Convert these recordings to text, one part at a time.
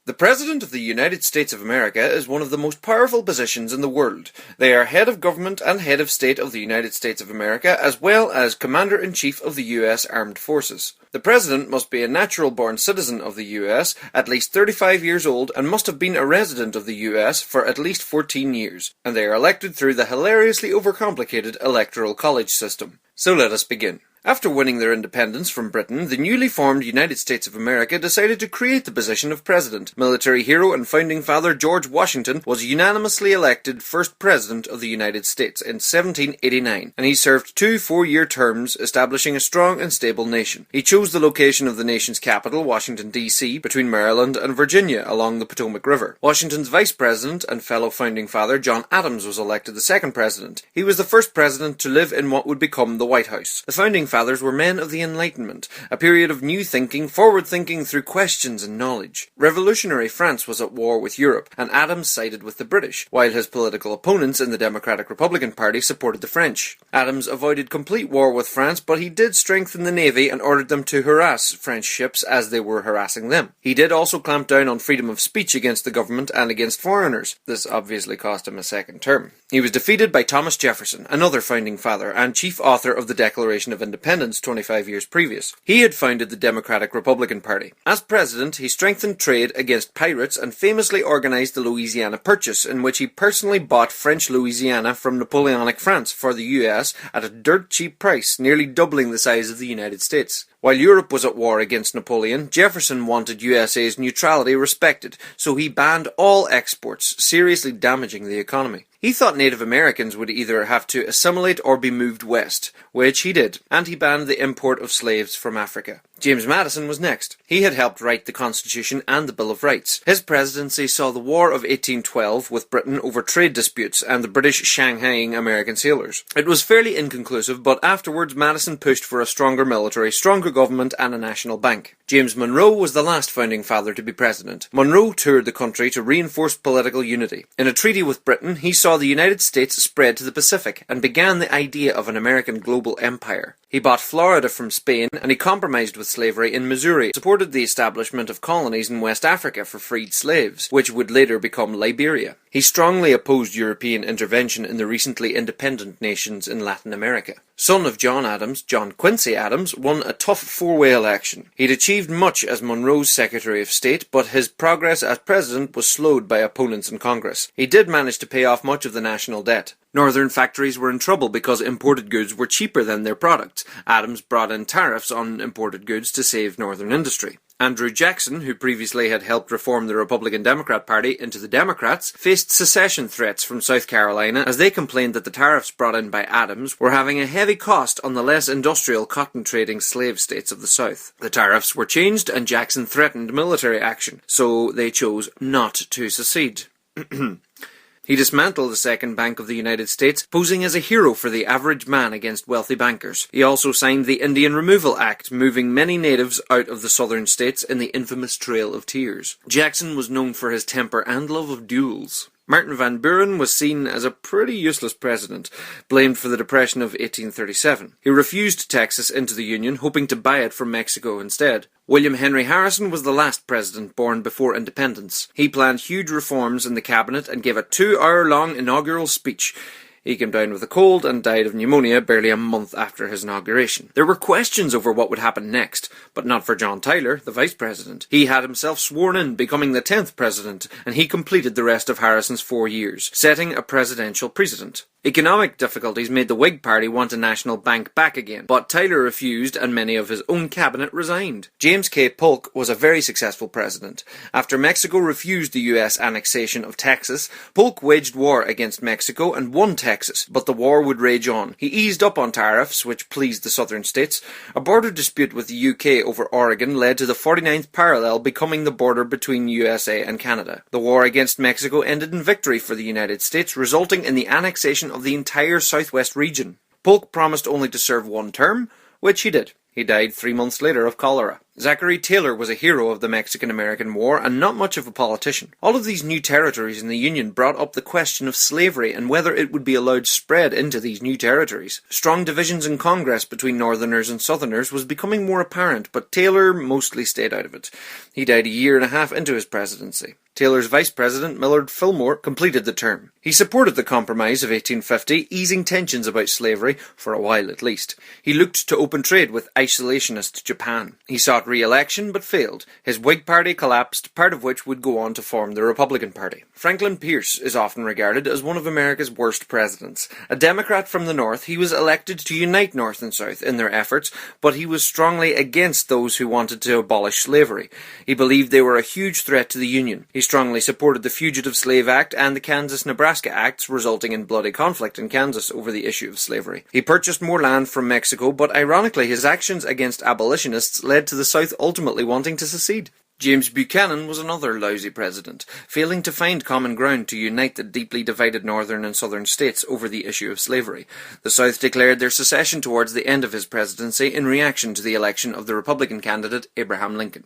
The President of the United States of America is one of the most powerful positions in the world. They are head of government and head of state of the United States of America, as well as Commander-in-Chief of the U.S. Armed Forces. The President must be a natural-born citizen of the U.S., at least 35 years old, and must have been a resident of the U.S. for at least 14 years, and they are elected through the hilariously overcomplicated Electoral College system. So let us begin. After winning their independence from Britain, the newly formed United States of America decided to create the position of President. Military hero and founding father George Washington was unanimously elected first President of the United States in 1789, and he served 2 4-year terms, establishing a strong and stable nation. He chose the location of the nation's capital, Washington, D.C., between Maryland and Virginia along the Potomac River. Washington's Vice President and fellow founding father John Adams was elected the second President. He was the first President to live in what would become the White House. The founding fathers were men of the Enlightenment, a period of new thinking, forward thinking through questions and knowledge. Revolutionary France was at war with Europe, and Adams sided with the British, while his political opponents in the Democratic-Republican Party supported the French. Adams avoided complete war with France, but he did strengthen the navy and ordered them to harass French ships as they were harassing them. He did also clamp down on freedom of speech against the government and against foreigners. This obviously cost him a second term. He was defeated by Thomas Jefferson, another founding father and chief author of the Declaration of Independence 25 years previous. He had founded the Democratic-Republican Party. As president, he strengthened trade against pirates and famously organized the Louisiana Purchase, in which he personally bought French Louisiana from Napoleonic France for the US at a dirt cheap price, nearly doubling the size of the United States. While Europe was at war against Napoleon, Jefferson wanted USA's neutrality respected, so he banned all exports, seriously damaging the economy. He thought Native Americans would either have to assimilate or be moved west, which he did, and he banned the import of slaves from Africa. James Madison was next. He had helped write the Constitution and the Bill of Rights. His presidency saw the War of 1812 with Britain over trade disputes and the British shanghaiing American sailors. It was fairly inconclusive, but afterwards Madison pushed for a stronger military, stronger government and a national bank. James Monroe was the last founding father to be president. Monroe toured the country to reinforce political unity. In a treaty with Britain, he saw the United States spread to the Pacific and began the idea of an American global empire. He bought Florida from Spain, and he compromised with slavery in Missouri, supported the establishment of colonies in West Africa for freed slaves, which would later become Liberia. He strongly opposed European intervention in the recently independent nations in Latin America. Son of John Adams, John Quincy Adams, won a tough 4-way election. He'd achieved much as Monroe's Secretary of State, but his progress as president was slowed by opponents in Congress. He did manage to pay off much of the national debt. Northern factories were in trouble because imported goods were cheaper than their products. Adams brought in tariffs on imported goods to save Northern industry. Andrew Jackson, who previously had helped reform the Republican Democrat Party into the Democrats, faced secession threats from South Carolina as they complained that the tariffs brought in by Adams were having a heavy cost on the less industrial cotton-trading slave states of the South. The tariffs were changed and Jackson threatened military action, so they chose not to secede. He dismantled the Second Bank of the United States, posing as a hero for the average man against wealthy bankers. He also signed the Indian Removal Act, moving many natives out of the southern states in the infamous Trail of Tears. Jackson was known for his temper and love of duels. Martin Van Buren was seen as a pretty useless president, blamed for the Depression of 1837. He refused Texas into the Union, hoping to buy it from Mexico instead. William Henry Harrison was the last president born before independence. He planned huge reforms in the cabinet and gave a 2-hour-long inaugural speech. He came down with a cold and died of pneumonia barely a month after his inauguration. There were questions over what would happen next, but not for John Tyler, the vice president. He had himself sworn in, becoming the 10th president, and he completed the rest of Harrison's 4 years, setting a presidential precedent. Economic difficulties made the Whig Party want a national bank back again, but Tyler refused and many of his own cabinet resigned. James K. Polk was a very successful president. After Mexico refused the US annexation of Texas, Polk waged war against Mexico and won Texas, but the war would rage on. He eased up on tariffs, which pleased the southern states. A border dispute with the UK over Oregon led to the 49th parallel becoming the border between USA and Canada. The war against Mexico ended in victory for the United States, resulting in the annexation of the entire southwest region. Polk promised only to serve 1 term, which he did. He died 3 months later of cholera. Zachary Taylor was a hero of the Mexican-American War and not much of a politician. All of these new territories in the Union brought up the question of slavery and whether it would be allowed spread into these new territories. Strong divisions in Congress between Northerners and Southerners was becoming more apparent, but Taylor mostly stayed out of it. He died a year and a half into his presidency. Taylor's vice president, Millard Fillmore, completed the term. He supported the Compromise of 1850, easing tensions about slavery, for a while at least. He looked to open trade with isolationist Japan. He sought re-election, but failed. His Whig Party collapsed, part of which would go on to form the Republican Party. Franklin Pierce is often regarded as one of America's worst presidents. A Democrat from the North, he was elected to unite North and South in their efforts, but he was strongly against those who wanted to abolish slavery. He believed they were a huge threat to the Union. He strongly supported the Fugitive Slave Act and the Kansas-Nebraska Acts, resulting in bloody conflict in Kansas over the issue of slavery. He purchased more land from Mexico, but ironically his actions against abolitionists led to the South ultimately wanting to secede. James Buchanan was another lousy president, failing to find common ground to unite the deeply divided northern and southern states over the issue of slavery. The South declared their secession towards the end of his presidency in reaction to the election of the Republican candidate Abraham Lincoln.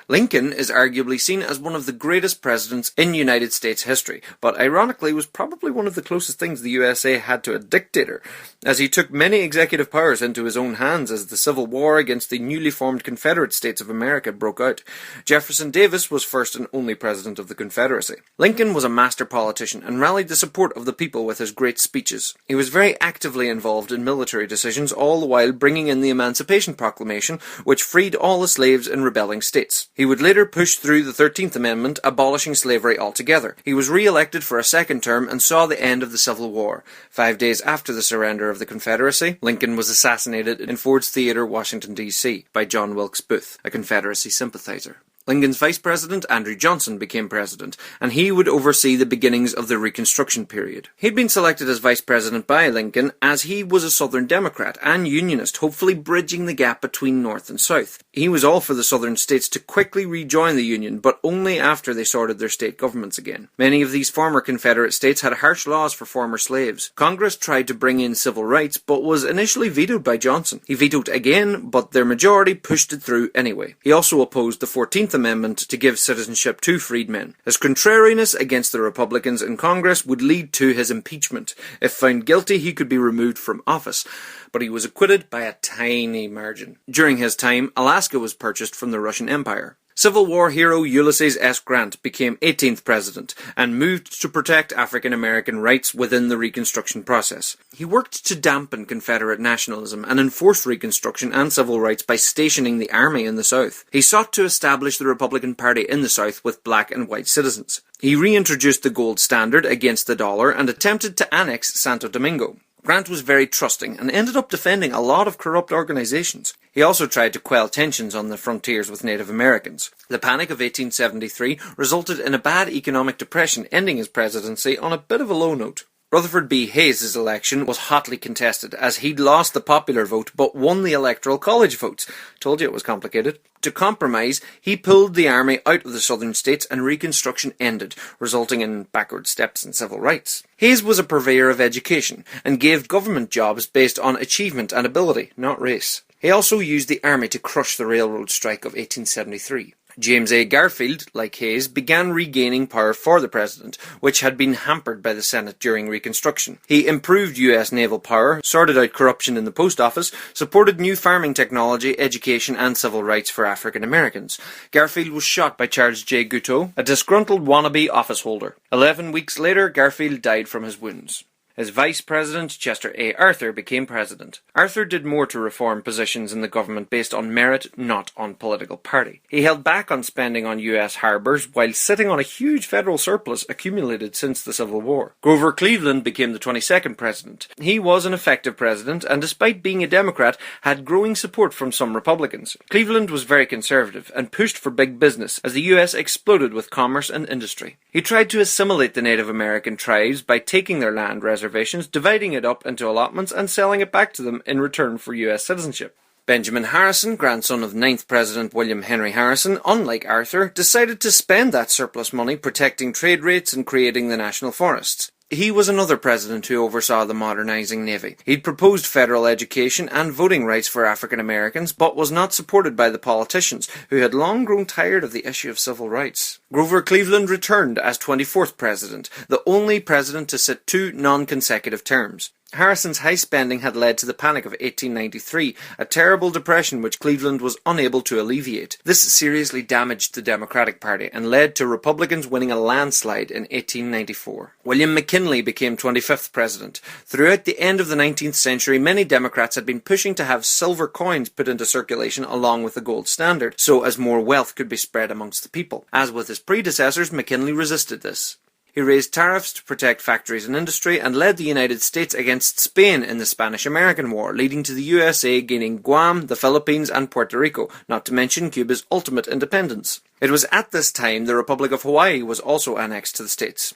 Lincoln is arguably seen as one of the greatest presidents in United States history, but ironically was probably one of the closest things the USA had to a dictator, as he took many executive powers into his own hands as the Civil War against the newly formed Confederate States of America broke out. Jefferson Davis was first and only president of the Confederacy. Lincoln was a master politician and rallied the support of the people with his great speeches. He was very actively involved in military decisions, all the while bringing in the Emancipation Proclamation, which freed all the slaves in rebelling states. He would later push through the 13th Amendment, abolishing slavery altogether. He was re-elected for a second term and saw the end of the Civil War. 5 days after the surrender of the Confederacy, Lincoln was assassinated in Ford's Theatre, Washington, D.C. by John Wilkes Booth, a Confederacy sympathizer. Lincoln's vice president, Andrew Johnson, became president, and he would oversee the beginnings of the Reconstruction period. He'd been selected as vice president by Lincoln as he was a Southern Democrat and Unionist, hopefully bridging the gap between North and South. He was all for the Southern states to quickly rejoin the Union, but only after they sorted their state governments again. Many of these former Confederate states had harsh laws for former slaves. Congress tried to bring in civil rights, but was initially vetoed by Johnson. He vetoed again, but their majority pushed it through anyway. He also opposed the 14th Amendment to give citizenship to freedmen. His contrariness against the Republicans in Congress would lead to his impeachment. If found guilty, he could be removed from office, but he was acquitted by a tiny margin. During his time, Alaska was purchased from the Russian Empire. Civil War hero Ulysses S Grant became 18th president and moved to protect African American rights within the Reconstruction process. He worked to dampen Confederate nationalism and enforce Reconstruction and civil rights by stationing the army in the South. He sought to establish the Republican Party in the South with black and white citizens. He reintroduced the gold standard against the dollar and attempted to annex Santo Domingo. Grant was very trusting and ended up defending a lot of corrupt organizations. He also tried to quell tensions on the frontiers with Native Americans. The Panic of 1873 resulted in a bad economic depression, ending his presidency on a bit of a low note. Rutherford B. Hayes' election was hotly contested, as he'd lost the popular vote but won the electoral college votes. Told you it was complicated. To compromise, he pulled the army out of the southern states and Reconstruction ended, resulting in backward steps in civil rights. Hayes was a purveyor of education and gave government jobs based on achievement and ability, not race. He also used the army to crush the railroad strike of 1873. James A. Garfield, like Hayes, began regaining power for the president, which had been hampered by the Senate during Reconstruction. He improved U.S. naval power, sorted out corruption in the post office, supported new farming technology, education and civil rights for African Americans. Garfield was shot by Charles J. Guiteau, a disgruntled wannabe office holder. 11 weeks later, Garfield died from his wounds. His vice president, Chester A. Arthur, became president. Arthur did more to reform positions in the government based on merit, not on political party. He held back on spending on U.S. harbours while sitting on a huge federal surplus accumulated since the Civil War. Grover Cleveland became the 22nd president. He was an effective president and, despite being a Democrat, had growing support from some Republicans. Cleveland was very conservative and pushed for big business as the U.S. exploded with commerce and industry. He tried to assimilate the Native American tribes by taking their land reservations, dividing it up into allotments and selling it back to them in return for U.S. citizenship. Benjamin Harrison, grandson of 9th President William Henry Harrison, unlike Arthur, decided to spend that surplus money protecting trade rates and creating the national forests. He was another president who oversaw the modernizing Navy. He'd proposed federal education and voting rights for African Americans, but was not supported by the politicians, who had long grown tired of the issue of civil rights. Grover Cleveland returned as 24th president, the only president to sit 2 non-consecutive terms. Harrison's high spending had led to the Panic of 1893, a terrible depression which Cleveland was unable to alleviate. This seriously damaged the Democratic Party and led to Republicans winning a landslide in 1894. William McKinley became 25th president. Throughout the end of the 19th century, many Democrats had been pushing to have silver coins put into circulation along with the gold standard, so as more wealth could be spread amongst the people. As with his predecessors, McKinley resisted this. He raised tariffs to protect factories and industry and led the United States against Spain in the Spanish-American War, leading to the USA gaining Guam, the Philippines and Puerto Rico, not to mention Cuba's ultimate independence. It was at this time the Republic of Hawaii was also annexed to the States.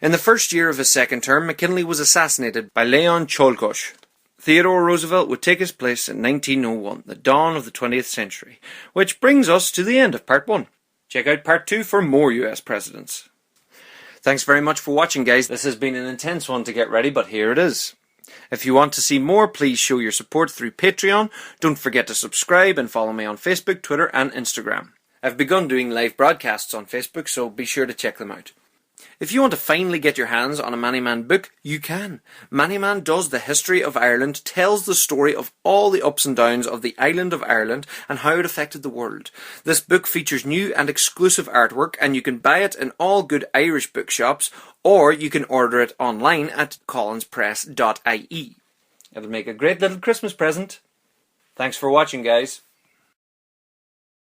In the first year of his second term, McKinley was assassinated by Leon Czolgosz. Theodore Roosevelt would take his place in 1901, the dawn of the 20th century, which brings us to the end of Part 1. Check out Part 2 for more US presidents. Thanks very much for watching, guys. This has been an intense one to get ready, but here it is. If you want to see more, please show your support through Patreon. Don't forget to subscribe and follow me on Facebook, Twitter and Instagram. I've begun doing live broadcasts on Facebook, so be sure to check them out. If you want to finally get your hands on a Manny Man book, you can. Manny Man does the history of Ireland, tells the story of all the ups and downs of the island of Ireland and how it affected the world. This book features new and exclusive artwork, and you can buy it in all good Irish bookshops, or you can order it online at collinspress.ie. It'll make a great little Christmas present. Thanks for watching, guys.